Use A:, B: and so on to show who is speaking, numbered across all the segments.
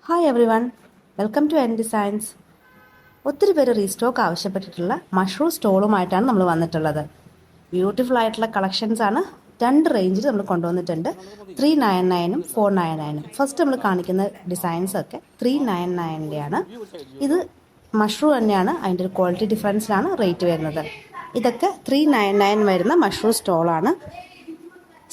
A: Hi everyone, welcome to N designs. ഒത്തിരി പേര് restock ആവശ്യപ്പെട്ടിട്ടുള്ള mushroom സ്റ്റോളുമായിട്ടാണ് നമ്മൾ വന്നിട്ടുള്ളത്. ബ്യൂട്ടിഫുൾ ആയിട്ടുള്ള കളക്ഷൻസ് ആണ്. രണ്ട് റേഞ്ചിൽ നമ്മൾ കൊണ്ടുവന്നിട്ടുണ്ട്. 399-ഉം 499-ഉം. ഫസ്റ്റ് നമ്മൾ കാണിക്കുന്ന ഡിസൈൻസ് ഒക്കെ 399-ൻ്റെയാണ്. ഇത് മഷ്റൂം തന്നെയാണ്, അതിൻ്റെ ഒരു ക്വാളിറ്റി ഡിഫറൻസിലാണ് റേറ്റ് വരുന്നത്. ഇതൊക്കെ 399 വരുന്ന മഷ്റൂം സ്റ്റോളാണ്.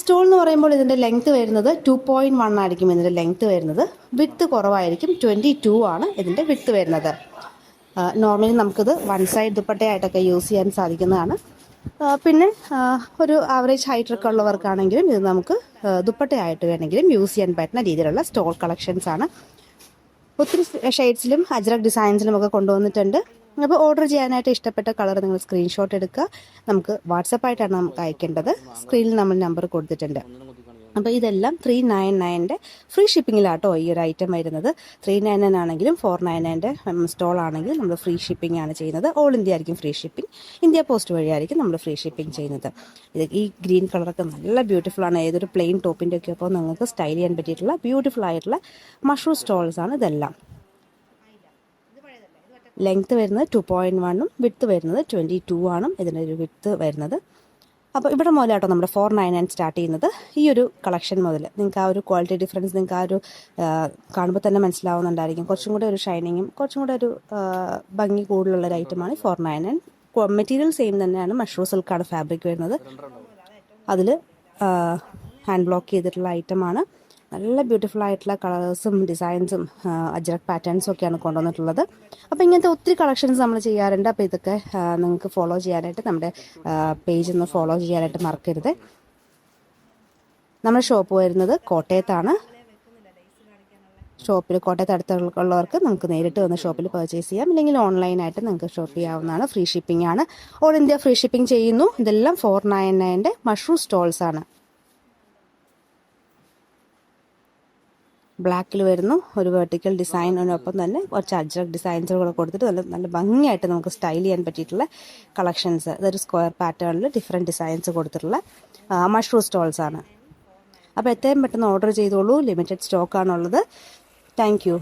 A: സ്റ്റോൾ എന്ന് പറയുമ്പോൾ ഇതിൻ്റെ ലെങ്ത്ത് വരുന്നത് 2.1 ആയിരിക്കും. ഇതിൻ്റെ ലെങ്ത്ത് വരുന്നത് വിഡ്ത്ത് കുറവായിരിക്കും. 22 ആണ് ഇതിൻ്റെ വിഡ്ത്ത് വരുന്നത്. നോർമലി നമുക്കിത് വൺ സൈഡ് ദുപ്പട്ടയായിട്ടൊക്കെ യൂസ് ചെയ്യാൻ സാധിക്കുന്നതാണ്. പിന്നെ ഒരു ആവറേജ് ഹൈറ്റൊക്കെ ഉള്ളവർക്കാണെങ്കിലും ഇത് നമുക്ക് ദുപ്പട്ടയായിട്ട് വേണമെങ്കിലും യൂസ് ചെയ്യാൻ പറ്റുന്ന രീതിയിലുള്ള സ്റ്റോൾ കളക്ഷൻസ് ആണ്. ഒത്തിരി ഷെയ്ഡ്സിലും അജ്രക് ഡിസൈൻസിലും ഒക്കെ കൊണ്ടുവന്നിട്ടുണ്ട്. അപ്പോൾ ഓർഡർ ചെയ്യാനായിട്ട് ഇഷ്ടപ്പെട്ട കളർ നിങ്ങൾ സ്ക്രീൻഷോട്ട് എടുക്കുക. നമുക്ക് വാട്സപ്പായിട്ടാണ് നമുക്ക് അയക്കേണ്ടത്. സ്ക്രീനിൽ നമ്മൾ നമ്പർ കൊടുത്തിട്ടുണ്ട്. അപ്പോൾ ഇതെല്ലാം 399-ൻ്റെ ഫ്രീ ഷിപ്പിങ്ങിലാട്ടോ ഈ ഒരു ഐറ്റം വരുന്നത്. 399 ആണെങ്കിലും 499-ൻ്റെ സ്റ്റോൾ ആണെങ്കിലും നമ്മൾ ഫ്രീ ഷിപ്പിംഗ് ആണ് ചെയ്യുന്നത്. ഓൾ ഇന്ത്യ ആയിരിക്കും ഫ്രീ ഷിപ്പിംഗ്. ഇന്ത്യ പോസ്റ്റ് വഴിയായിരിക്കും നമ്മൾ ഫ്രീ ഷിപ്പിംഗ് ചെയ്യുന്നത്. ഈ ഗ്രീൻ കളറൊക്കെ നല്ല ബ്യൂട്ടിഫുൾ ആണ്. ഏതൊരു പ്ലെയിൻ ടോപ്പിൻ്റെ ഒക്കെ അപ്പോൾ നിങ്ങൾക്ക് സ്റ്റൈൽ ചെയ്യാൻ പറ്റിയിട്ടുള്ള ബ്യൂട്ടിഫുൾ ആയിട്ടുള്ള മഷ്റൂം സ്റ്റോൾസ് ആണ് ഇതെല്ലാം. ലെങ്ത്ത് വരുന്നത് 2.1-ഉം വിഡ്ത്ത് വരുന്നത് 22 ആണ് ഇതിൻ്റെ ഒരു വിഡ്ത്ത് വരുന്നത്. അപ്പോൾ ഇവിടെ മുതലാട്ടോ നമ്മുടെ 499 സ്റ്റാർട്ട് ചെയ്യുന്നത്. ഈ ഒരു കളക്ഷൻ മുതൽ നിങ്ങൾക്ക് ആ ഒരു ക്വാളിറ്റി ഡിഫറൻസ് നിങ്ങൾക്ക് ആ ഒരു കാണുമ്പോൾ തന്നെ മനസ്സിലാവുന്നുണ്ടായിരിക്കും. കുറച്ചും കൂടെ ഒരു ഷൈനിങ്ങും കുറച്ചും കൂടെ ഒരു ഭംഗി കൂടുതലുള്ളൊരു ഐറ്റമാണ് 499. മെറ്റീരിയൽ സെയിം തന്നെയാണ്. മഷ്റൂം സിൽക്കാണ് ഫാബ്രിക് വരുന്നത്. അതിൽ ഹാൻഡ് ബ്ലോക്ക് ചെയ്തിട്ടുള്ള ഐറ്റമാണ്. നല്ല ബ്യൂട്ടിഫുൾ ആയിട്ടുള്ള കളേഴ്സും ഡിസൈൻസും അജ്രക് പാറ്റേൺസും ഒക്കെയാണ് കൊണ്ടുവന്നിട്ടുള്ളത്. അപ്പോൾ ഇങ്ങനത്തെ ഒത്തിരി കളക്ഷൻസ് നമ്മൾ ചെയ്യാറുണ്ട്. അപ്പോൾ ഇതൊക്കെ നിങ്ങൾക്ക് ഫോളോ ചെയ്യാനായിട്ട് നമ്മുടെ പേജ് ഒന്ന് ഫോളോ ചെയ്യാനായിട്ട് മറക്കരുത്. നമ്മുടെ ഷോപ്പ് വരുന്നത് കോട്ടയത്താണ്. ഷോപ്പിൽ കോട്ടയത്ത് അടുത്തുള്ളവർക്ക് നമുക്ക് നേരിട്ട് വന്ന് ഷോപ്പിൽ പർച്ചേസ് ചെയ്യാം. ഇല്ലെങ്കിൽ ഓൺലൈനായിട്ട് നിങ്ങൾക്ക് ഷോപ്പ് ചെയ്യാവുന്നതാണ്. ഫ്രീ ഷിപ്പിംഗ് ആണ്. ഓൾ ഇന്ത്യ ഫ്രീ ഷിപ്പിംഗ് ചെയ്യുന്നു. ഇതെല്ലാം 499-ൻ്റെ മഷ്റൂം സ്റ്റോൾസ് ആണ്. ബ്ലാക്കിൽ വരുന്നു ഒരു വെർട്ടിക്കൽ ഡിസൈനിനൊപ്പം തന്നെ കുറച്ച് അജ്രക് ഡിസൈൻസുകൾ കൊടുത്തിട്ട് നല്ല ഭംഗിയായിട്ട് നമുക്ക് സ്റ്റൈൽ ചെയ്യാൻ പറ്റിയിട്ടുള്ള കളക്ഷൻസ്. ഇതൊരു സ്ക്വയർ പാറ്റേണിൽ ഡിഫറെൻറ്റ് ഡിസൈൻസ് കൊടുത്തിട്ടുള്ള മഷ്റൂം സ്റ്റോൾസ് ആണ്. അപ്പോൾ എത്രയും പെട്ടെന്ന് ഓർഡർ ചെയ്തോളൂ. ലിമിറ്റഡ് സ്റ്റോക്കാണുള്ളത്. Thank U.